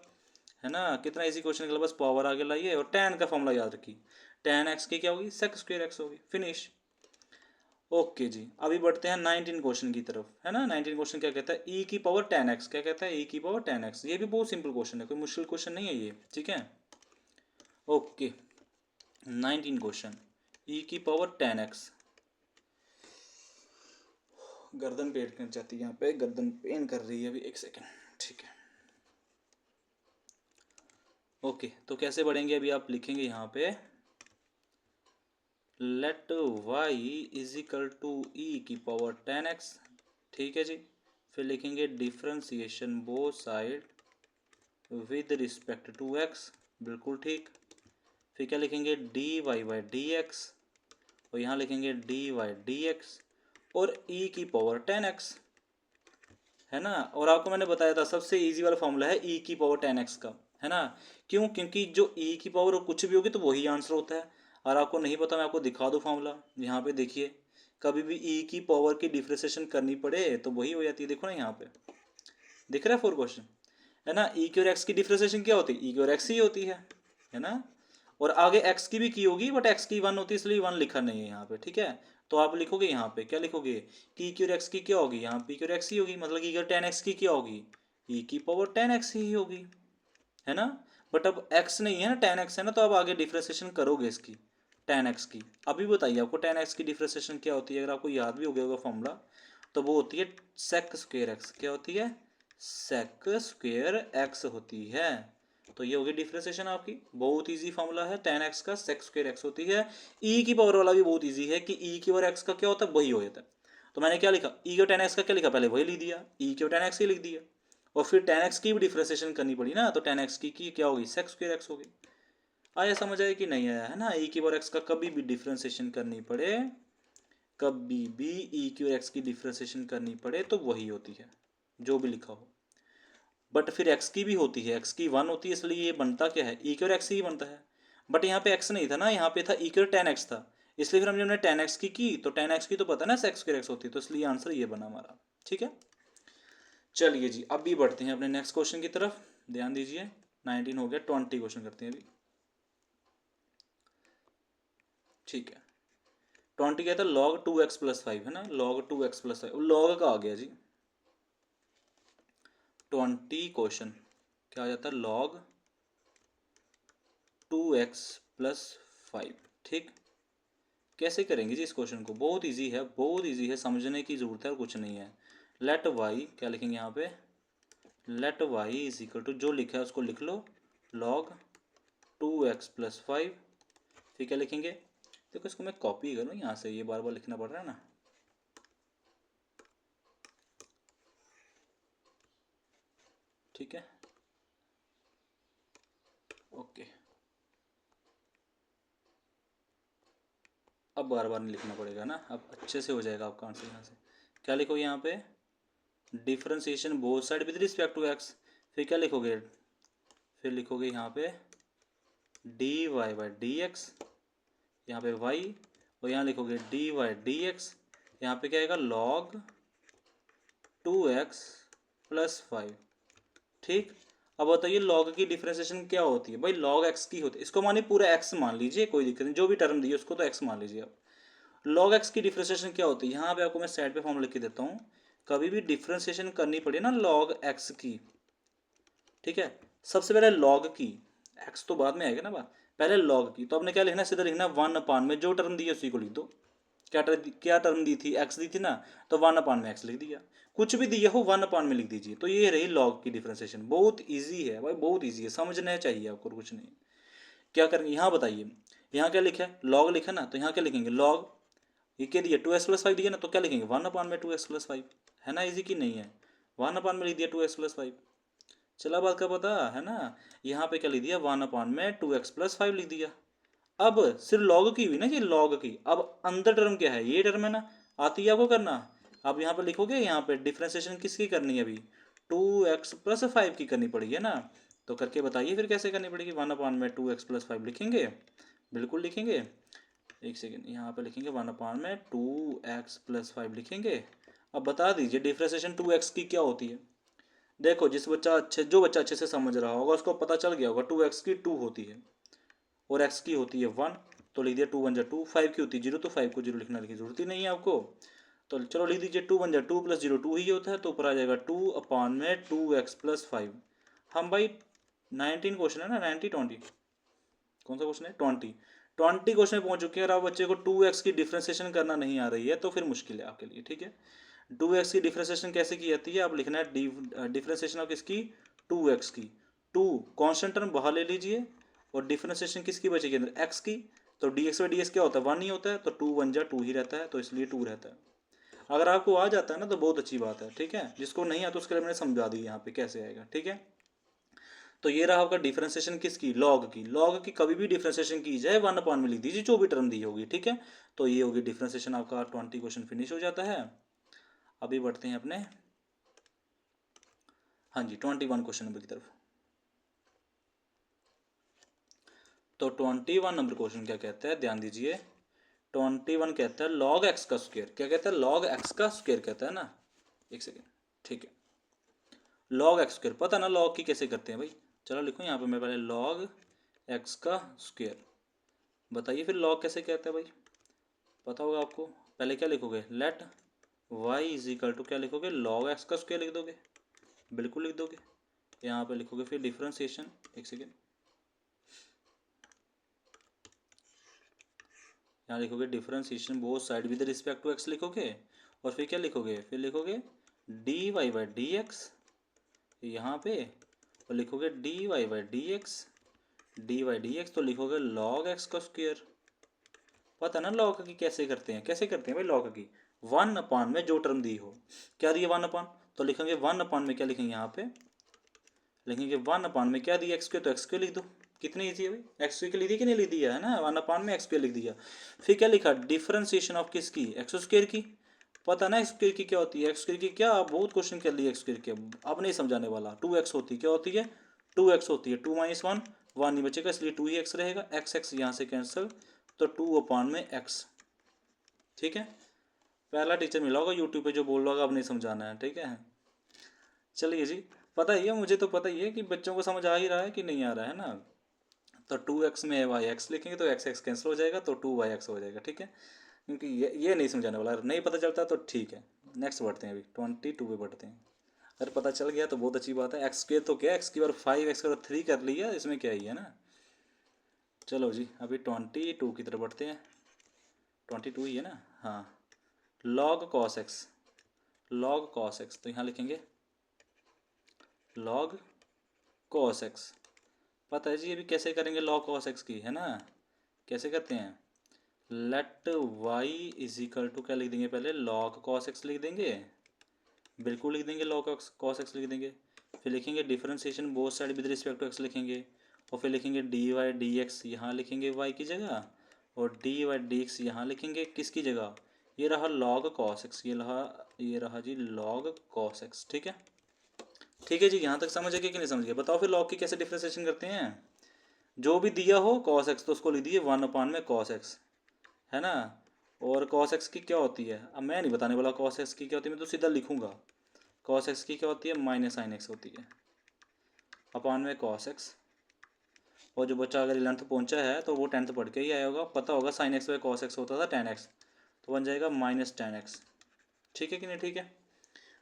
है ना। कितना ईजी क्वेश्चन निकला, बस पावर आगे लाइए और tan का फॉर्मूला याद रखिए। tan x की क्या होगी, सेक स्क्वायर एक्स होगी, फिनिश। ओके जी, अभी बढ़ते हैं 19 क्वेश्चन की तरफ, है ना। 19 क्वेश्चन क्या कहता है, e की पावर 10x, क्या कहता है, e की पावर 10x। ये भी बहुत सिंपल क्वेश्चन है, कोई मुश्किल क्वेश्चन नहीं है ये, ठीक है। ओके 19 क्वेश्चन, e की पावर 10x। गर्दन पेन कर जाती है यहाँ पे, गर्दन पेन कर रही है अभी, एक सेकेंड, ठीक है। ओके तो कैसे बढ़ेंगे, अभी आप लिखेंगे यहाँ पे let y is equal to e की पावर 10x, ठीक है जी। फिर लिखेंगे differentiation both side with respect to x, बिल्कुल ठीक। फिर क्या लिखेंगे, dy बाई dx, और यहाँ लिखेंगे dy dx और e की पावर 10x, है ना। और आपको मैंने बताया था सबसे इजी वाला फॉर्मूला है e की पावर 10x का, है ना। क्यों, क्योंकि जो e की पावर कुछ भी होगी तो वही आंसर होता है। और आपको नहीं पता, मैं आपको दिखा दूँ फॉर्मूला, यहाँ पे देखिए, कभी भी e की पावर की डिफ्रेंसिएशन करनी पड़े तो वही हो जाती है। देखो ना यहाँ पे दिख रहा है 4 क्वेश्चन, है ना। e की और x की डिफ्रेंसिएशन क्या होती है, e की और x ही होती है ना। और आगे x की भी की होगी, बट x की 1 होती है इसलिए 1 लिखा नहीं है यहाँ पे, ठीक है। तो आप लिखोगे यहाँ पे, क्या लिखोगे कि e की और x की क्या होगी, यहाँ p की और x ही होगी, मतलब e की और 10x की क्या होगी, e की पावर 10x ही होगी, है ना। बट अब x नहीं है ना, 10x है ना, तो अब आगे डिफ्रेंसिएशन करोगे इसकी 10x की। अभी बताइए आपको 10x की डिफ्रेंसिएशन क्या होती है, अगर आपको याद भी हो गया होगा फॉर्मूला, तो वो होती है सेक स्क्वायर एक्स। क्या होती है, सेक स्क्वायर एक्स होती है। तो ये होगी डिफ्रेंसिएशन आपकी, बहुत इजी फॉर्मूला है, 10x का सेक स्क्वायर एक्स होती है। e की पावर वाला भी बहुत इजी है कि e की पावर x का क्या होता है, वही हो जाता है। तो मैंने क्या लिखा, e की 10x का क्या लिखा, पहले वही लिख दिया, e की 10x ही लिख दिया। और फिर 10x की भी डिफ्रेंसिएशन करनी पड़ी ना, तो 10x की क्या होगी, सेक स्क्वायर एक्स होगी। आया समझ आया कि नहीं आया, है ना। e की पावर x का कभी भी डिफ्रेंसिएशन करनी पड़े, कभी भी e की और x की डिफ्रेंसिएशन करनी पड़े तो वही होती है जो भी लिखा हो। बट फिर x की भी होती है, x की 1 होती है, इसलिए ये बनता क्या है, e की और x ही बनता है। बट यहाँ पे x नहीं था ना, यहाँ पे था e की और 10x था, इसलिए फिर हमने 10x की तो 10x की तो पता ना सेक स्क्वायर एक्स होती है, तो इसलिए आंसर ये बना हमारा, ठीक है। चलिए जी, अब भी बढ़ते हैं अपने नेक्स्ट क्वेश्चन की तरफ, ध्यान दीजिए। 19 हो गया, 20 क्वेश्चन करते हैं अभी, ठीक है। 20 क्या था, log 2x प्लस 5, है ना, log 2x प्लस 5, log का आ गया जी। 20 क्वेश्चन क्या आ जाता है, log 2x प्लस 5, ठीक। कैसे करेंगे जी इस क्वेश्चन को, बहुत इजी है, बहुत इजी है, समझने की जरूरत है और कुछ नहीं है। लेट y, क्या लिखेंगे यहाँ पे, let y is equal to, जो लिखा है उसको लिख लो, log 2x प्लस 5। फिर क्या लिखेंगे, देखो इसको मैं कॉपी करूँ यहाँ से, ये बार बार लिखना पड़ रहा है ना, ठीक है। ओके, अब बार बार नहीं लिखना पड़ेगा ना, अब अच्छे से हो जाएगा आपका आंसर। यहाँ से क्या लिखोगे, यहाँ पे differentiation both side with respect to X. फिर क्या लिखोगे, फिर लिखोगे यहाँ पे D Y by D X, यहाँ पे वाई, और यहाँ लिखोगे डी वाई डी एक्स, यहाँ पे क्या आएगा, लॉग 2x प्लस 5, ठीक। अब बताइए लॉग की डिफ्रेंसिएशन क्या होती है, भाई लॉग x की होती है, इसको मानिए पूरा x मान लीजिए, कोई दिक्कत नहीं, जो भी टर्म दी है उसको तो x मान लीजिए आप। लॉग x की डिफ्रेंसिएशन क्या होती है, यहाँ पे आपको मैं साइड पे फॉर्मूला लिख के देता हूँ। कभी भी डिफ्रेंसिएशन करनी पड़े ना लॉग x की, ठीक है, सबसे पहले लॉग की, x तो बाद में आएगा ना बात, पहले लॉग की, तो आपने क्या लिखना, सीधा लिखना 1/, में जो टर्म दी है उसी को लिख दो। क्या टर्म दी थी, x दी थी ना, तो 1/, में x लिख दिया। कुछ भी दिया हो 1/, में लिख दीजिए, तो ये रही लॉग की डिफ्रेंसिएशन। बहुत इजी है भाई, बहुत इजी है, समझना चाहिए आपको, कुछ नहीं। क्या करेंगे यहाँ बताइए, यहाँ क्या लिखा है, लॉग लिखा ना, तो यहाँ क्या लिखेंगे, लॉग, ये क्या दिया 2x+5 दिया ना, तो क्या लिखेंगे 1/2x+5, है ना, इजी की नहीं है, 1/में लिख दिया 2x+5। चला बात का पता है ना। यहाँ पे क्या लिख दिया 1/2x+5 लिख दिया। अब सिर्फ लॉग की हुई ना, ये लॉग की। अब अंदर टर्म क्या है, ये टर्म है ना, आती है आपको करना। अब यहाँ पे लिखोगे, यहाँ पे डिफ्रेंसिएशन किसकी करनी है अभी, 2x+5 की करनी पड़ी है ना। तो करके बताइए फिर कैसे करनी पड़ेगी। 1/2x+5 लिखेंगे, बिल्कुल लिखेंगे। एक सेकेंड, यहाँ पे लिखेंगे 1/2x+5 लिखेंगे। अब बता दीजिए डिफ्रेंसिएशन 2x की क्या होती है। देखो जो बच्चा अच्छे से समझ रहा होगा उसको पता चल गया होगा, 2x की 2 होती है और x की होती है 1, तो लिख दिया 2 1 2। 5 की होती है 0, तो 5 को 0 लिखने की जरूरत ही नहीं है आपको। तो चलो लिख दीजिए 2 1 2 + 0 2 ही होता है, तो ऊपर आ जाएगा 2/2x+5। हम भाई 19 क्वेश्चन है ना, 90 20 कौन सा क्वेश्चन है, 20 क्वेश्चन में पहुंच चुके हैं। और आप बच्चे को 2x की डिफ्रेंसिएशन करना नहीं आ रही है तो फिर मुश्किल है आपके लिए, ठीक है। 2x की डिफ्रेंसिएशन कैसे की जाती है, आप लिखना है डिफ्रेंसिएशन ऑफ किसकी, 2x की। 2 कांस्टेंट टर्म बाहर ले लीजिए और डिफ्रेंसिएशन किसकी बचेगी अंदर, x की। तो dx/dx क्या होता है 1 ही होता है, तो 2 1 जा 2 ही रहता है, तो इसलिए 2 रहता है। अगर आपको आ जाता है ना तो बहुत अच्छी बात है, ठीक है। जिसको नहीं आता उसके लिए मैंने समझा दी यहाँ पे कैसे आएगा, ठीक है। तो ये रहा आपका डिफरेंशिएशन किसकी, लॉग की। लॉग की कभी भी डिफरेंशिएशन की जाए 1/में लिख दीजिए जो भी टर्म दी होगी, ठीक है। तो ये होगी डिफरेंशिएशन, आपका 20 क्वेश्चन फिनिश हो जाता है। अभी बढ़ते हैं अपने, हाँ जी, 21 क्वेश्चन नंबर की तरफ। तो 21 नंबर क्वेश्चन क्या कहता है, ध्यान दीजिए। 21 कहता है लॉग एक्स का स्क्वायर। क्या कहता है, लॉग एक्स का स्क्वायर कहता है ना। एक सेकेंड, ठीक है। लॉग एक्स स्क्वायर पता ना लॉग की कैसे करते हैं भाई। चलो लिखो यहाँ पे मैं पहले लॉग एक्स का स्क्वायर। बताइए फिर लॉग कैसे कहता है भाई, पता होगा आपको। पहले क्या लिखोगे, लेट y = क्या लिखोगे, लॉग एक्स का स्क्वायर लिख दोगे, बिल्कुल लिख दोगे। यहाँ पे लिखोगे फिर डिफरेंशिएशन, एक सेकेंड, यहाँ लिखोगे differentiation both side with respect to X लिखोगे। और फिर क्या लिखोगे, फिर लिखोगे dy/dx यहाँ पे, और लिखोगे dy/dx dy/dx, तो लिखोगे लॉग एक्स का स्क्वायर। पता ना लॉग की कैसे करते हैं, कैसे करते हैं भाई लॉग की। 1/, में जो टर्म दी हो, क्या दिए 1/, तो लिखेंगे 1/, में क्या लिखेंगे, यहाँ पे लिखेंगे 1/, में क्या दिया x2, तो x2 लिख दो। कितनी ईजी है भाई, x2 लिख दी कि नहीं लिख दिया है ना, 1/, में x2 लिख दिया। फिर क्या लिखा, डिफरेंशिएशन ऑफ किसकी, x² की। पता ना x² की क्या होती है, x² की क्या, आप बहुत क्वेश्चन कर लिए x² के, अब नहीं समझाने वाला। 2x होती है, क्या होती है 2x होती है, 2 - 1 1 नहीं बचेगा, इसलिए 2 ही x रहेगा, x यहाँ से कैंसिल, तो 2/, में x, ठीक है। पहला टीचर मिला होगा यूट्यूब पे जो बोल रहा होगा अब नहीं समझाना है, ठीक है। चलिए जी, पता ही है, मुझे तो पता ही है कि बच्चों को समझ आ ही रहा है कि नहीं आ रहा है ना। तो 2x में y(x) लिखेंगे तो x कैंसिल हो जाएगा, तो 2y(x) हो जाएगा, ठीक है। क्योंकि ये नहीं समझाने वाला, अगर नहीं पता चलता तो ठीक है। नेक्स्ट बढ़ते हैं, अभी 22 पे बढ़ते हैं। अगर पता चल गया तो बहुत अच्छी बात है। x² तो क्या, x³ 5 x³ 3 कर लिया, इसमें क्या ही है ना। चलो जी, अभी 22 की तरफ बढ़ते हैं। 22 ही है ना, हाँ। log cos x, log cos x, तो यहाँ लिखेंगे log cos x। पता है जी अभी कैसे करेंगे log cos x की, है ना। कैसे करते हैं, लेट y = क्या लिख देंगे, पहले log cos x लिख देंगे, बिल्कुल लिख देंगे, log cos x लिख देंगे। फिर लिखेंगे differentiation both side with respect to x लिखेंगे, और फिर लिखेंगे dy/dx, यहाँ लिखेंगे y की जगह, और dy/dx यहाँ लिखेंगे किसकी जगह, ये रहा log cos x, ये रहा जी log cos x, ठीक है। ठीक है जी, यहाँ तक समझ गए कि नहीं समझ गए, बताओ फिर log की कैसे डिफरेंशिएशन करते हैं। जो भी दिया हो cos x तो उसको लिख दीजिए 1/, में cos x, है ना। और cos x की क्या होती है, अब मैं नहीं बताने वाला cos x की क्या होती है, मैं तो सीधा लिखूंगा। cos x की क्या होती है, -sin x होती है, अपान में cos x। और जो बच्चा अगर 11th पहुंचा है तो वो 10th पढ़ के ही आया होगा, पता होगा sin x by cos x होता था tan x, तो बन जाएगा -tan x, ठीक है कि नहीं, ठीक है।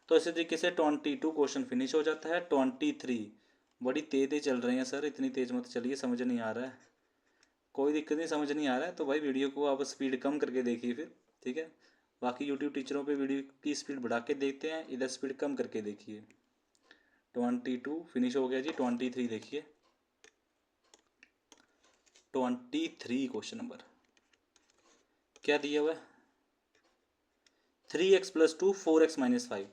तो इसी तरीके से 22 क्वेश्चन फिनिश हो जाता है। 23, बड़ी तेज तेज चल रहे हैं सर, इतनी तेज मत चलिए, समझ नहीं आ रहा है। कोई दिक्कत नहीं, समझ नहीं आ रहा है तो भाई वीडियो को आप स्पीड कम करके देखिए फिर, ठीक है। बाकी यूट्यूब टीचरों पे वीडियो की स्पीड बढ़ा के देखते हैं, इधर स्पीड कम करके देखिए। 22 फिनिश हो गया जी। 23 देखिए, 23 क्वेश्चन नंबर क्या दिया हुआ है, 3x+2 4x-5,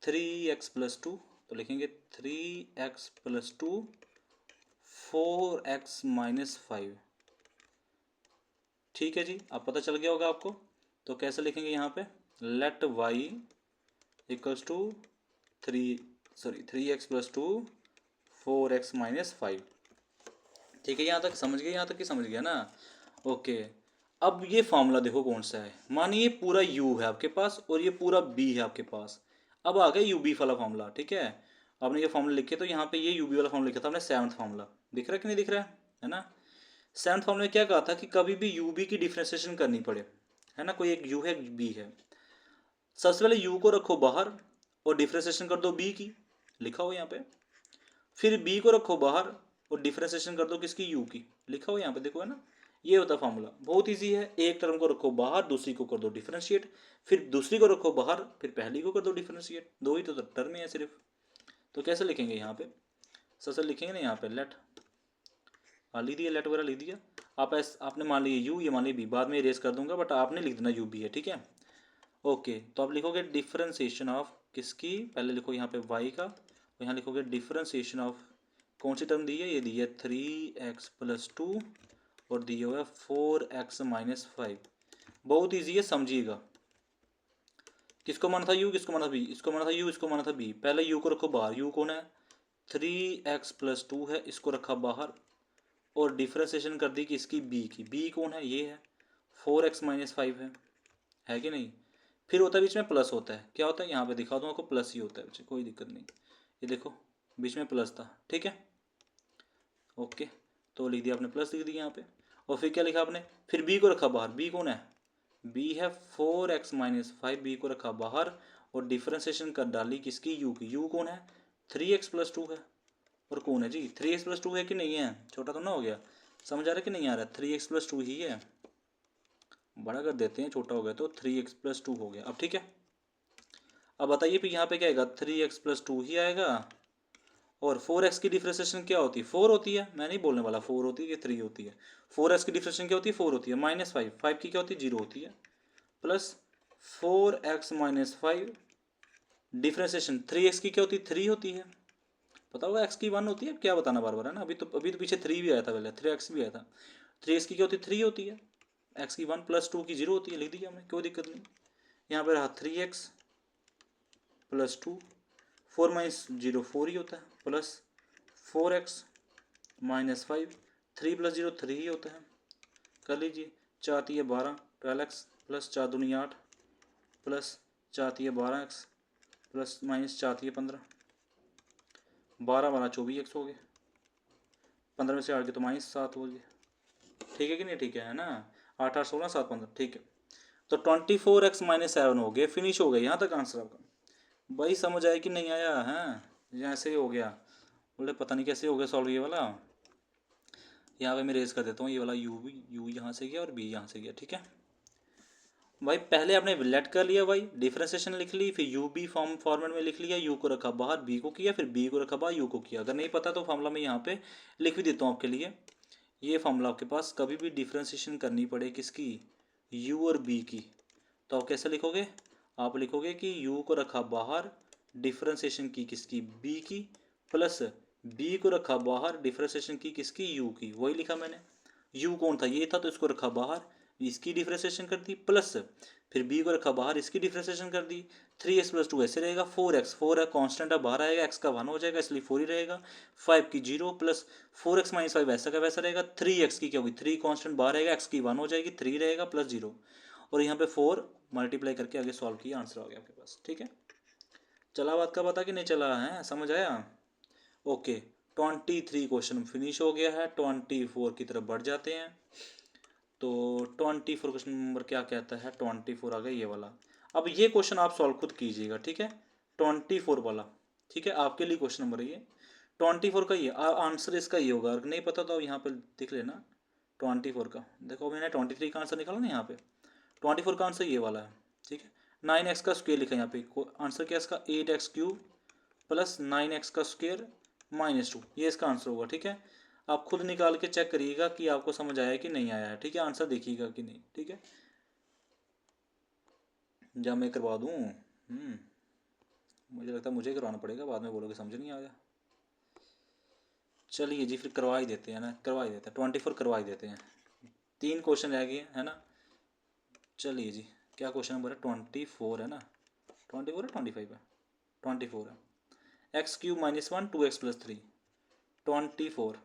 3x+2 तो लिखेंगे 3x+2 4x-5। ठीक है जी, अब पता चल गया होगा आपको। तो कैसे लिखेंगे यहाँ पे, let y equals to 3x+2 4x-5। ठीक है, यहाँ तक समझ गए, यहाँ तक ही समझ गया ना। ओके, अब ये फॉर्मूला देखो कौन सा है। मानिए पूरा u है आपके पास और ये पूरा b है आपके पास। अब आ गया ub वाला फॉर्मूला। ठीक है, आपने ये फॉर्मूला लिखे तो यहाँ पे ये ub वाला फॉर्मूला लिखा था आपने, सेवन्थ फॉर्मूला। दिख रहा है कि नहीं दिख रहा है ना। सेवन्थ फॉर्मूला में क्या कहा था कि कभी भी ub की डिफ्रेंसिएशन करनी पड़े, है ना, कोई एक u है एक b है, सबसे पहले u को रखो बाहर और डिफ्रेंसिएशन कर दो b की, लिखा हो यहाँ पे। फिर b को रखो बाहर और डिफ्रेंसिएशन कर दो किसकी, u की, लिखा हो यहाँ पे, देखो है ना। ये होता फॉर्मूला, बहुत इजी है। एक टर्म को रखो बाहर, दूसरी को कर दो डिफरेंशिएट, फिर दूसरी को रखो बाहर, फिर पहली को कर दो डिफरेंशिएट। दो ही तो टर्म है सिर्फ। तो कैसे लिखेंगे यहाँ पे, सबसे लिखेंगे ना यहाँ पे लेट, लिख दिया लेट वगैरह लिख दिया। आपने मान लिया u, ये मान लिया b, बाद में इरेज कर दूंगा बट आपने लिख देना u b है। ठीक है, ओके। तो आप लिखोगे डिफरेंशिएशन ऑफ किसकी, पहले लिखो यहाँ पे y का, और यहाँ लिखोगे डिफरेंशिएशन ऑफ कौन सी टर्म दी है, ये दी है 3x+2 और दिया हुआ है 4x-5। बहुत ईजी है, समझिएगा। किसको माना था u, किसको माना था b, इसको माना था u, इसको माना था b। पहले u को रखो बाहर, u कौन है, 3x+2 है, इसको रखा बाहर और डिफरेंशिएशन कर दी किसकी, b की। b कौन है, ये है 4x-5 है कि नहीं। फिर होता है बीच में प्लस होता है, क्या होता है यहाँ पे दिखा दूँ आपको, प्लस ही होता है बच्चे, कोई दिक्कत नहीं। ये देखो बीच में प्लस था। ठीक है, ओके, तो लिख दिया आपने, प्लस लिख दिया यहाँ पे। और फिर क्या लिखा आपने, फिर b को रखा बाहर, b कौन है, b है 4x-5, b को रखा बाहर और डिफरेंशिएशन कर डाली किसकी, u की। u कौन है, 3x+2 है। और कौन है जी, 3x+2 है कि नहीं है, छोटा तो ना हो गया, समझ आ रहा है कि नहीं आ रहा, 3x+2 ही है। बड़ा कर देते हैं, छोटा हो गया तो 3x+2 हो गया। अब ठीक है, अब बताइए फिर यहाँ पे क्या आएगा, 3x+2 ही आएगा। और 4x की डिफरेंशिएशन क्या होती है, 4 होती है। मैं नहीं बोलने वाला 4 होती है कि 3 होती है। 4x की डिफरेंशिएशन क्या होती है, 4 होती है। -5, 5 की क्या होती है, 0 होती है। प्लस 4x-5 डिफरेंशिएशन 3x की क्या होती है, 3 होती है। पता होगा x की 1 होती है, क्या बताना बार बार, है ना। अभी तो पीछे 3 भी आया था, पहले 3x भी आया था। 3x की क्या होती है, 3 होती है। x की 1 + 2 की 0 होती है, लिख दिया हमने, कोई दिक्कत नहीं। यहाँ पर रहा 3x+2, 4 - 0 4 ही होता है, प्लस 4x-5, 3 + 0 3 ही होता है। कर लीजिए, 4 × 3 = 12, 12x प्लस 4 दूनी 8 प्लस 4 × 3 = 12x प्लस -4 × 3 = 15, 12 12 24x हो गए। 15 में से 8 के तो -7 हो गए। ठीक है कि नहीं, ठीक है ना। 8 8 16 7 15, ठीक है। तो 24x-7 हो गए, फिनिश हो गए। यहाँ तक आंसर आपका। भाई समझ आया कि नहीं आया है, ऐसे ही हो गया। बोले पता नहीं कैसे हो गया सॉल्व ये वाला। यहाँ पे मैं रेज कर देता हूँ, ये वाला यू यहाँ से गया और बी यहाँ से गया। ठीक है भाई, पहले आपने लेट कर लिया भाई, डिफरेंशिएशन लिख ली, फिर यू बी फॉर्मेट में लिख लिया, यू को रखा बाहर, बी को किया, फिर बी को रखा बाहर, यू को किया। अगर नहीं पता तो फॉर्मूला मैं यहाँ पे लिख भी देता हूँ आपके लिए। ये फॉर्मूला आपके पास कभी भी डिफरेंशिएशन करनी पड़े किसकी, यू और बी की, तो आप कैसे लिखोगे, आप लिखोगे कि u को रखा बाहर, डिफरेंशिएशन की किसकी, b की, प्लस b को रखा बाहर, डिफरेंशिएशन की किसकी, u की। वही लिखा मैंने, u कौन था, ये था, तो इसको रखा बाहर, इसकी डिफरेंशिएशन कर दी, प्लस फिर b को रखा बाहर, इसकी डिफरेंशिएशन कर दी। 3x+2 ऐसे रहेगा, 4x 4 है कांस्टेंट है, बाहर आएगा, x का 1 हो जाएगा इसलिए 4 ही रहेगा। 5 की 0 प्लस 4x-5 वैसा का वैसा रहेगा। 3x की क्या होगी, 3 कांस्टेंट बाहर आएगा, x की 1 हो जाएगी, 3 रहेगा प्लस 0। और यहाँ पे 4 मल्टीप्लाई करके आगे सॉल्व किया, आंसर आ गया आपके पास। ठीक है, चला बात का पता कि नहीं चला है, समझ आया। ओके, 23 क्वेश्चन फिनिश हो गया है, 24 की तरफ बढ़ जाते हैं। तो 24 क्वेश्चन नंबर क्या कहता है, 24 आ गया ये वाला। अब ये क्वेश्चन आप सॉल्व खुद कीजिएगा। ठीक है, 24 वाला, ठीक है, आपके लिए क्वेश्चन नंबर ये 24 का, ये आंसर इसका ये होगा। अगर नहीं पता तो यहाँ पे देख लेना 24 का। देखो मैंने 23 का आंसर निकाला ना, यहाँ पे 24 का आंसर ये वाला है। ठीक है, 9x का स्क्वायर लिखा है यहाँ पे, आंसर क्या है इसका, 8x³ प्लस 9x का स्क्वायर -2, ये इसका आंसर होगा। ठीक है, आप खुद निकाल के चेक करिएगा कि आपको समझ आया कि नहीं आया है। ठीक है, आंसर देखिएगा कि नहीं। ठीक है, जब मैं करवा दूँ। मुझे लगता है मुझे करवाना पड़ेगा, बाद में बोलोगे समझ नहीं आया। चलिए जी फिर करवा ही देते हैं ना, करवा ही देते हैं 24 करवा ही देते हैं। 3 क्वेश्चन रह गए है ना। चलिए जी, क्या क्वेश्चन नंबर है? 24 है ना, 24 है 25 है? 24 है। X cube minus one 2x plus 3। 24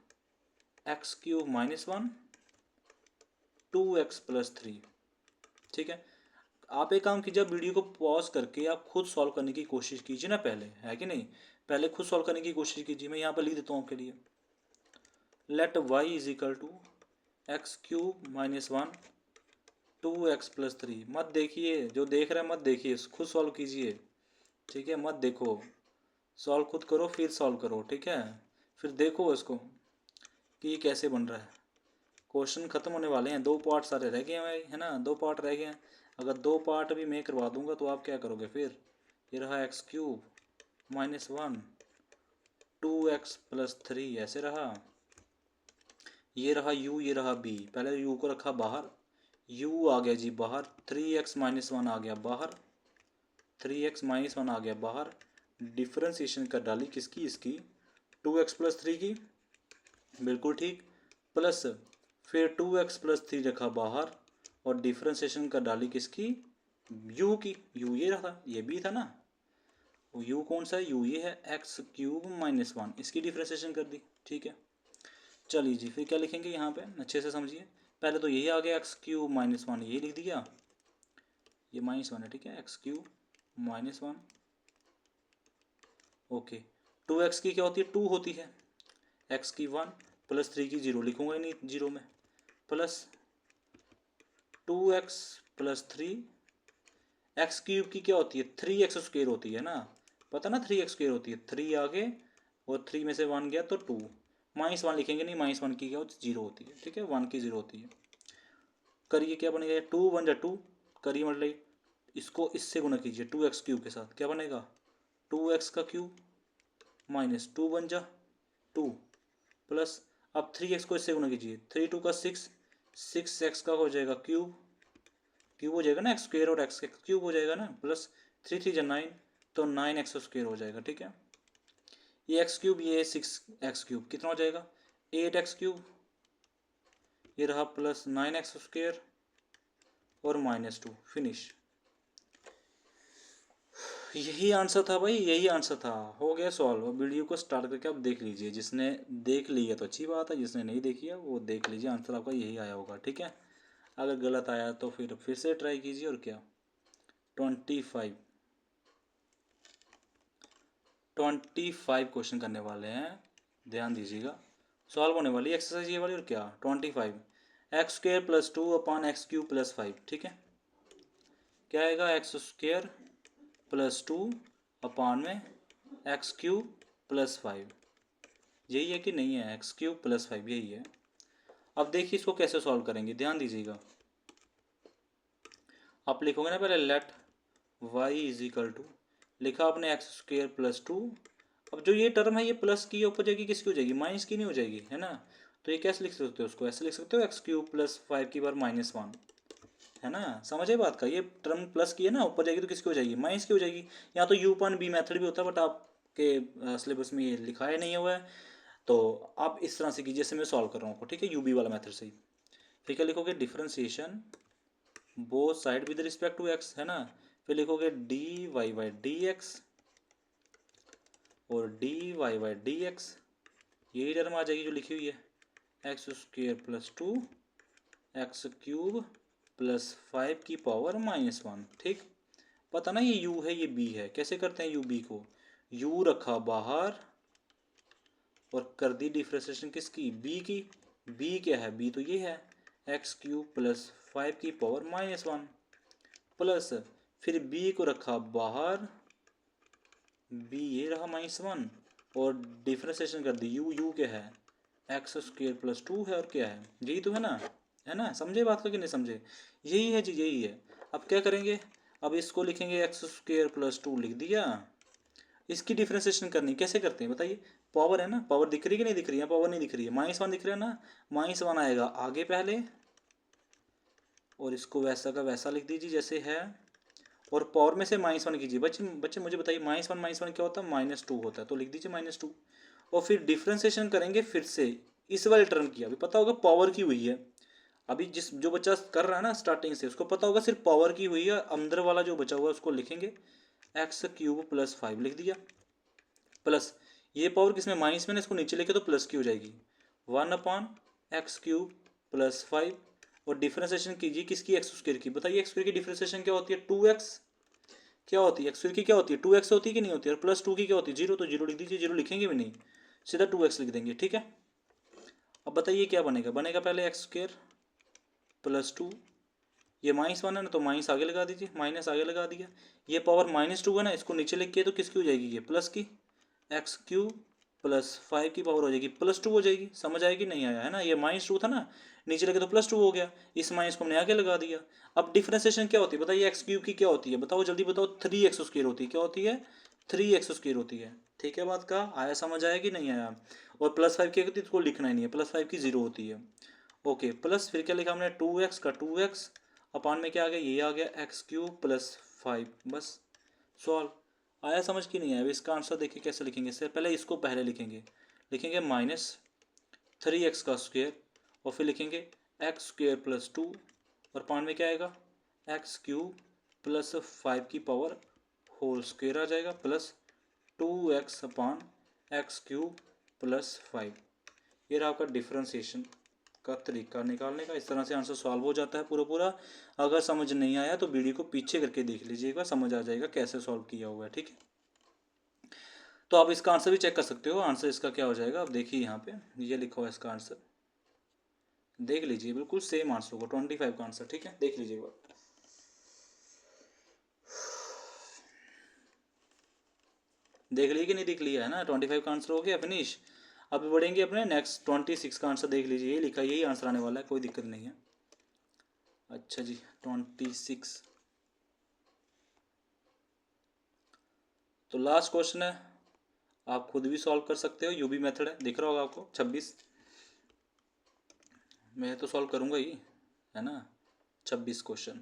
x cube minus one 2x plus 3। ठीक है, आप एक काम कीजिए, आप वीडियो को पॉज करके आप खुद सॉल्व करने की कोशिश कीजिए ना, पहले है कि नहीं, पहले खुद सॉल्व करने की कोशिश कीजिए। मैं यहाँ पर लिख देता हूँ आपके लिए, let y is equal to X cube minus one 2x plus 3। मत देखिए, जो देख रहे हैं मत देखिए, खुद सॉल्व कीजिए। ठीक है, मत देखो, सॉल्व खुद करो फिर सॉल्व करो। ठीक है, फिर देखो इसको कि ये कैसे बन रहा है। क्वेश्चन ख़त्म होने वाले हैं, 2 पार्ट सारे रह गए हैं भाई, है ना, 2 पार्ट रह गए हैं। अगर 2 पार्ट भी मैं करवा दूंगा तो आप क्या करोगे फिर? ये रहा x cube minus one 2x plus 3 ऐसे रहा। ये रहा u, ये रहा b। पहले u को रखा बाहर, u आ गया जी बाहर, 3x माइनस वन आ गया बाहर, 3x माइनस वन आ गया बाहर। डिफ्रेंसिएशन कर डाली किसकी? इसकी 2x प्लस 3 की, बिल्कुल ठीक। प्लस फिर 2x प्लस 3 रखा बाहर और डिफ्रेंसिएशन कर डाली किसकी? u की। u ये रहा, ये भी था ना। u कौन सा है? u ये है, एक्स क्यूब माइनस वन, इसकी डिफ्रेंसिएशन कर दी। ठीक है, चलिए जी फिर क्या लिखेंगे यहाँ पे, अच्छे से समझिए। पहले तो यही आ गया एक्स क्यूब माइनस वन, ये लिख दिया, ये माइनस वन है। ठीक है, x cube minus one. Okay, 2x की क्या होती है? 2 होती है, x की 1 प्लस 3 की 0, लिखूंगा ही नहीं 0 में, plus 2x plus 3। X cube की क्या होती है? 3x स्क्वेयर होती है ना, पता ना 3x स्क्वेयर होती है, 3 आगे और 3 में से 1 गया तो 2। माइनस वन लिखेंगे नहीं, माइनस वन की क्या होती है? 0 होती है। ठीक है, 1 की 0 होती है। करिए क्या बनेगा? 2 1 जा 2, करिए मतलब इसको इससे गुना कीजिए 2x क्यूब के साथ, क्या बनेगा? 2x का क्यूब माइनस 2 1 जा 2 प्लस, अब 3x को इससे गुना कीजिए, 3 2 का 6, 6x का हो जाएगा क्यूब, क्यूब हो जाएगा ना, एक्स स्क्वेयर और एक्स क्यूब हो जाएगा ना, प्लस 3 3 जा 9, तो 9x स्क्वेयर हो जाएगा। ठीक है, ये एक्स क्यूब, ये 6x क्यूब, कितना हो जाएगा? 8x cube. ये रहा प्लस 9x स्क्वेयर और माइनस 2, फिनिश। यही आंसर था भाई, यही आंसर था, हो गया सॉल्व। वीडियो को स्टार्ट करके आप देख लीजिए, जिसने देख लिया तो अच्छी बात है, जिसने नहीं देखी है वो देख लीजिए, आंसर आपका यही आया होगा। ठीक है, अगर गलत आया तो फिर से ट्राई कीजिए। और क्या, 25 क्वेश्चन करने वाले हैं, ध्यान दीजिएगा। सॉल्व होने वाली एक्सरसाइज ये वाली। और क्या, 25 x square plus 2 upon x cube plus 5। ठीक है, क्या आएगा? एक्स स्क्वेयर प्लस 2 अपॉन में एक्स क्यूब प्लस 5, यही है कि नहीं है? एक्स क्यूब प्लस 5 यही है। अब देखिए इसको कैसे सॉल्व करेंगे, ध्यान दीजिएगा। आप लिखोगे ना पहले let y is equal to, लिखा आपने एक्स स्क्वेयर प्लस 2। अब जो ये टर्म है ये प्लस की ऊपर जाएगी, किसकी हो जाएगी? माइनस की नहीं हो जाएगी, है ना। तो ये कैसे लिख सकते हो? उसको ऐसे लिख सकते हो, एक्स क्यूब प्लस 5 की बार माइनस 1, है ना। समझे बात का, ये टर्म प्लस की है ना, ऊपर जाएगी तो किसकी हो जाएगी? माइनस की हो जाएगी। या तो यू पॉन बी मेथड भी होता है, बट आपके सिलेबस में ये लिखाया नहीं हुआ है, तो आप इस तरह से कीजिए जैसे मैं सॉल्व कर रहा हूँ। ठीक है, यू बी वाला मेथड से ही। फिर क्या लिखोगे? Differentiation both side with respect to x, है ना। फिर लिखोगे d Y by D x और d Y by D x, यही टर्म आ जाएगी जो लिखी हुई है, x square plus 2 x cube plus 5 की पावर माइनस 1। ठीक, पता ना ये u है ये b है, कैसे करते हैं u b को? u रखा बाहर और कर दी डिफ्रेंसिएशन किसकी? b की। b क्या है? b तो ये है, एक्स क्यूब प्लस 5 की पावर माइनस 1, प्लस फिर b को रखा बाहर, b ये रहा माइनस 1 और डिफ्रेंसिएशन कर दी, u क्या है? एक्स स्क्वेयर प्लस 2 है, और क्या है? यही तो है ना, है ना। समझे बात को कि नहीं समझे? यही है जी, यही है। अब क्या करेंगे? अब इसको लिखेंगे एक्स स्क्वेयर प्लस 2 लिख दिया। इसकी डिफ्रेंसिएशन करनी, कैसे करते हैं बताइए? पावर है ना, पावर दिख रही है कि नहीं दिख रही है? पावर नहीं दिख रही है, माइनस 1 दिख रहा है ना, माइनस 1 आएगा आगे पहले, और इसको वैसा का वैसा लिख दीजिए जैसे है, और पावर में से -1 कीजिए। बच्चे बच्चे मुझे बताइए -1 क्या होता है, -2 होता है, तो लिख दीजिए -2। और फिर डिफ्रेंसिएशन करेंगे फिर से इस वाले टर्म की, अभी पता होगा पावर की हुई है। अभी जो बच्चा कर रहा है ना स्टार्टिंग से, उसको पता होगा सिर्फ पावर की हुई है, अंदर वाला जो बचा हुआ है उसको लिखेंगे x³ + 5 लिख दिया, प्लस ये पावर किसमें माइनस में ना, इसको नीचे लेके तो प्लस की हो जाएगी 1/x³ + 5। और डिफ्रेंसिएशन कीजिए किसकी, x² की। बताइए x² की डिफ्रेंसिएशन क्या होती है, 2x। क्या होती है x² की, क्या होती है 2x होती है कि नहीं होती है, और +2 की क्या होती है 0, तो 0 लिख दीजिए, 0 लिखेंगे भी नहीं, सीधा 2x लिख देंगे, ठीक है। अब बताइए क्या बनेगा, बनेगा पहले x² + 2, ये -1 है ना तो माइनस आगे लगा दीजिए, माइनस आगे लगा दिया। ये पावर -2 है ना, इसको नीचे लिख के तो किसकी हो जाएगी, ये प्लस की, x³ + 5 की पावर हो जाएगी +2 हो जाएगी। समझ आएगी नहीं आया है ना, ये -2 था ना, नीचे लगे तो +2 हो गया, इस माइनस को हमने आगे लगा दिया। अब डिफ्रेंसिएशन क्या होती है बताइए, x³ की क्या होती है, बताओ जल्दी बताओ, 3x² होती है, क्या होती है 3x² होती है। ठीक है, बात का आया, समझ आया कि नहीं आया। और +5 की होती है इसको लिखना ही नहीं है, +5 की 0 होती है। ओके, प्लस फिर क्या लिखा हमने, 2x का 2x, अपान में क्या आ गया, ये आ गया x³ + 5, बस सॉल्व। आया समझ की नहीं आया। इसका आंसर देखिए कैसे लिखेंगे, इससे पहले इसको पहले लिखेंगे, लिखेंगे -3x² और फिर लिखेंगे x² + 2 और अपान में क्या आएगा, x³ + 5 की पावर होल स्क्वायर आ जाएगा, प्लस 2x अपान x³ + 5। ये रहा आपका डिफ्रेंसिएशन का तरीका निकालने का। इस तरह से आंसर सॉल्व हो जाता है पूरा पूरा। अगर समझ नहीं आया तो वीडियो को पीछे करके देख लीजिएगा, समझ आ जाएगा कैसे सॉल्व किया हुआ है, ठीक है। तो आप इसका आंसर भी चेक कर सकते हो, आंसर इसका क्या हो जाएगा। अब देखिए यहाँ पे ये लिखा हुआ है इसका आंसर, देख लीजिए, बिल्कुल सेम आंसर होगा 25 का आंसर, ठीक है, देख लीजिएगा। देख लिए कि नहीं देख लिया है ना, 25 का आंसर हो गया, फिनिश। अब बढ़ेंगे अपने नेक्स्ट 26 का आंसर, देख लीजिए, ये लिखा, यही आंसर आने वाला है, कोई दिक्कत नहीं है। अच्छा जी, 26 तो लास्ट क्वेश्चन है, आप खुद भी सॉल्व कर सकते हो, यूबी मेथड है, दिख रहा होगा आपको। 26 मैं तो सॉल्व करूँगा ही, है ना। 26 क्वेश्चन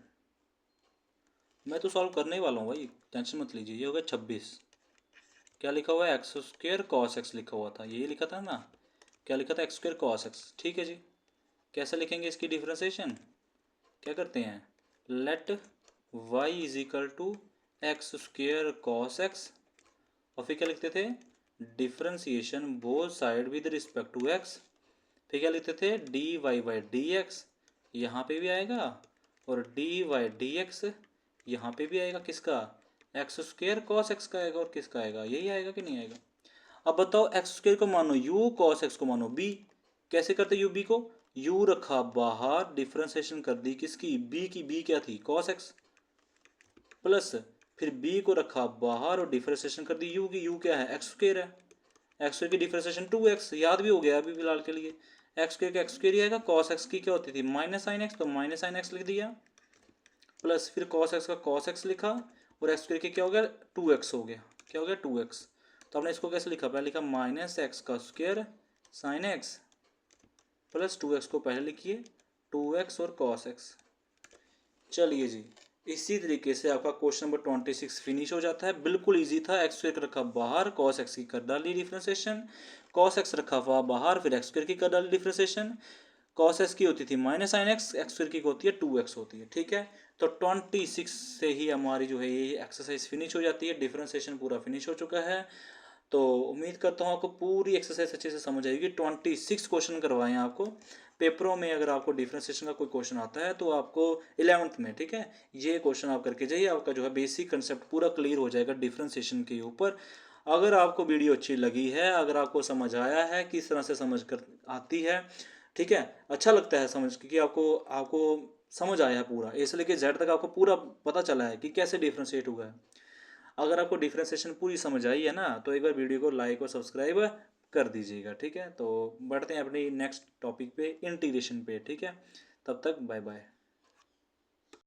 मैं तो सॉल्व करने ही वाला हूँ भाई, टेंशन मत लीजिए। ये हो गया 26, क्या लिखा हुआ है, x² cos x लिखा हुआ था, यही लिखा था ना, क्या लिखा था, x² cos x, ठीक है जी। कैसे लिखेंगे इसकी डिफ्रेंसिएशन, क्या करते हैं, late y = x² cos x, और फिर क्या लिखते थे, differentiation both side with respect to x, फिर क्या लिखते थे, dy/dx, यहाँ पे भी आएगा, और dy/dx यहाँ पे भी आएगा, किसका, x² cos x का आएगा, और किसका आएगा, यही आएगा कि नहीं आएगा। अब बताओ x² को मानो u, cos x को मानो b, कैसे करते u b को, u रखा बाहर, डिफ्रेंसिएशन कर दी किसकी, b की, b क्या थी cos x, प्लस फिर b को रखा बाहर और डिफ्रेंसिएशन कर दी u की, u क्या है, x² है, x² की डिफ्रेंसिएशन 2x, याद भी हो गया अभी फिलहाल के लिए, x² का x² ही आएगा, cos x की क्या होती थी -sin x, तो -sin x लिख दिया, प्लस फिर cos x का cos x लिखा, और x² के क्या हो गया 2x हो गया, क्या हो गया 2x। तो हमने इसको कैसे लिखा, पहले लिखा -x² sin x plus 2x को पहले लिखिए 2x और cos x। चलिए जी, इसी तरीके से आपका क्वेश्चन नंबर 26 फिनिश हो जाता है। बिल्कुल इजी था, x² रखा बाहर, cos x की कर डाली डिफ्रेंसिएशन, cos x रखा हुआ बाहर, फिर x² की कर डाली डिफ्रेंसिएशन, cos x की होती थी -sin x, x² की होती है 2x होती है, ठीक है। तो 26 से ही हमारी जो है ये एक्सरसाइज फिनिश हो जाती है, डिफ्रेंसिएशन पूरा फिनिश हो चुका है। तो उम्मीद करता हूँ आपको पूरी एक्सरसाइज अच्छे से समझ आएगी। 26 क्वेश्चन करवाए हैं आपको पेपरों में, अगर आपको डिफ्रेंसिएशन का कोई क्वेश्चन आता है तो आपको 11th में, ठीक है, ये क्वेश्चन आप करके जाइए, आपका जो है बेसिक कंसेप्ट पूरा क्लियर हो जाएगा डिफ्रेंसिएशन के ऊपर। अगर आपको वीडियो अच्छी लगी है, अगर आपको समझ आया है, किस तरह से समझ कर आती है, ठीक है, अच्छा लगता है समझ, क्योंकि आपको आपको समझ आया है पूरा, ए से लेकर जेड तक आपको पूरा पता चला है कि कैसे डिफ्रेंशिएट हुआ है। अगर आपको डिफ्रेंसिएशन पूरी समझ आई है ना, तो एक बार वीडियो को लाइक और सब्सक्राइब कर दीजिएगा, ठीक है। तो बढ़ते हैं अपनी नेक्स्ट टॉपिक पे, इंटीग्रेशन पे, ठीक है। तब तक बाय बाय।